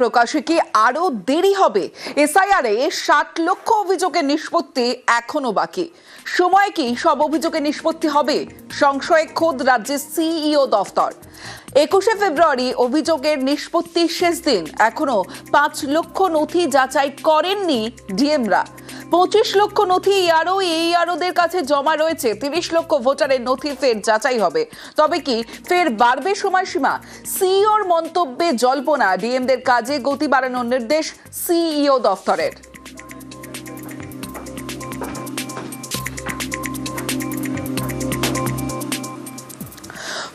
প্রকাশে কি আরো দেরি হবে? এসআইআরে 60 লক্ষ অভিযোগের নিষ্পত্তি এখনো বাকি। সময় কি সব অভিযোগের নিষ্পত্তি হবে? সংশয়ে খোদ রাজ্যের সিইও দফতর। 21শে ফেব্রুয়ারি অভিযোগের নিষ্পত্তির শেষ দিন। এখনো 5 লক্ষ নথি যাচাই করেননি ডিএমরা। 25 লক্ষ নথি এইআরওদের কাছে জমা রয়েছে। 30 লক্ষ ভোটারের নথি ফের যাচাই হবে। তবে কি ফের বাড়বে সময়সীমা? সিইওর মন্তব্যে জল্পনা। ডিএমদের কাজে গতি বাড়ানোর নির্দেশ সিইও দফতরের।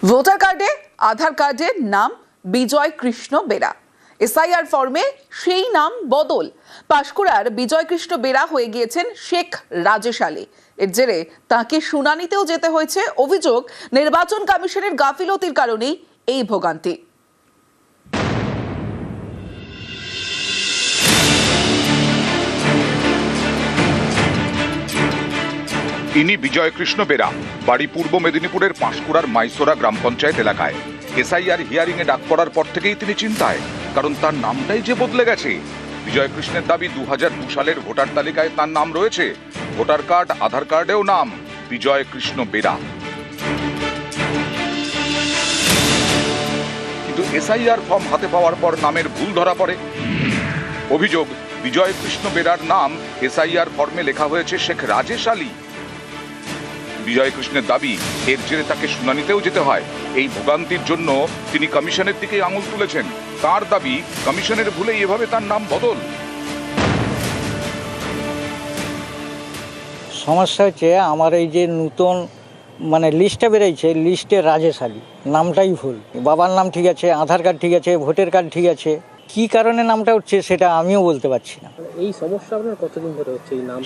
ভোটার কার্ডে আধার কার্ডের নাম বিজয় কৃষ্ণ বেরা। এসআইআর ফর্মে সেই নাম বদল। পাঁশকুড়ার বিজয় কৃষ্ণ বেরা হয়ে গিয়েছেন শেখ রাজেশ আলী। এর জেরে তাকে শুনানিতেও যেতে হয়েছে। অভিযোগ, নির্বাচন কমিশনের গাফিলতির কারণেই এই ভোগান্তি। ইনি বিজয় কৃষ্ণ বেরা, বাড়ি পূর্ব মেদিনীপুরের পাঁশকুড়ার মাইসোরা গ্রাম পঞ্চায়েত এলাকায়। এসআইআর হিয়ারিং এ ডাক পড়ার পর থেকেই তিনি চিন্তায়, কারণ তার নামটাই যে বদলে গেছে। বিজয় কৃষ্ণের দাবি 2002 সালের ভোটার তালিকায় তার নাম রয়েছে, ভোটার কার্ড আধার কার্ডেও নাম বিজয় কৃষ্ণ বেরা। কিন্তু এসআইআর ফর্ম হাতে পাওয়ার পর নামের ভুল ধরা পড়ে। অভিযোগ, বিজয় কৃষ্ণ বেরার নাম এসআইআর ফর্মে লেখা হয়েছে শেখ রাজেশ আলী। বিজয় কৃষ্ণের দাবি, এর জেরে তাকে শুনানিতেও যেতে হয়। এই ভোগান্তির জন্য তিনি কমিশনের দিকে আঙুল তুলেছেন। তার দাবি, কমিশনের ভুলে এভাবে তার নাম বদল। সমস্যা হচ্ছে আমার এই যে নতুন লিস্টটা বেরিয়েছে, লিস্টে রাজেশ আলী নামটাই ভুল। বাবার নাম ঠিক আছে, আধার কার্ড ঠিক আছে, ভোটার কার্ড ঠিক আছে, কি কারণে নামটা উঠছে সেটা আমিও বলতে পারছি না। এই সমস্যা আপনার কতদিন ধরে হচ্ছে? এই নাম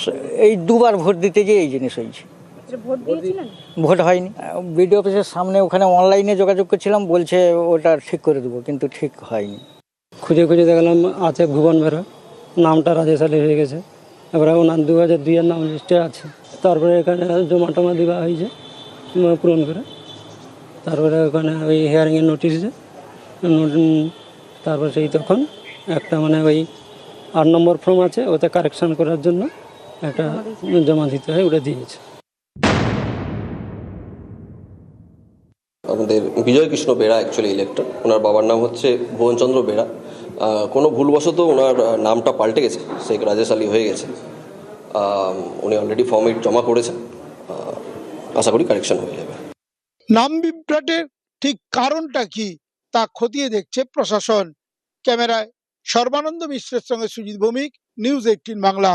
এই দুবার ভোট দিতে গিয়ে এই জিনিস হয়েছে। ভোট হয়নি। বিডিও অফিসের সামনে ওখানে অনলাইনে যোগাযোগ করছিলাম, বলছে ওটা ঠিক করে দেবো, কিন্তু ঠিক হয়নি। খুঁজে খুঁজে দেখলাম আছে ভুবন বেরা, নামটা রাজেশ আলী হয়ে গেছে। এবারে ওনার 2002-এর নাম লিস্টে আছে। তারপরে এখানে জমা টমা দেওয়া হয়েছে পূরণ করে। তারপরে ওখানে ওই হিয়ারিংয়ের নোটিশ দেয়। তারপর সেই তখন একটা ওই 8 নম্বর ফর্ম আছে, ওতে কারেকশান করার জন্য একটা জমা দিতে হয়, ওটা দিয়েছে। আমাদের বিজয় কৃষ্ণ বেরা অ্যাকচুয়ালি ইলেক্টর। ওনার বাবার নাম হচ্ছে ভুবনচন্দ্র বেরা। কোনো ভুলবশত ওনার নামটা পাল্টে গেছে, শেখ রাজেশ আলী হয়ে গেছে। উনি অলরেডি ফর্মে জমা করেছেন, আশা করি কারেকশন হয়ে যাবে। নাম বিভ্রাটের ঠিক কারণটা কি তা খতিয়ে দেখছে প্রশাসন। ক্যামেরায় সর্বানন্দ মিশ্রের সঙ্গে সুজিত ভৌমিক, নিউজ 18 বাংলা।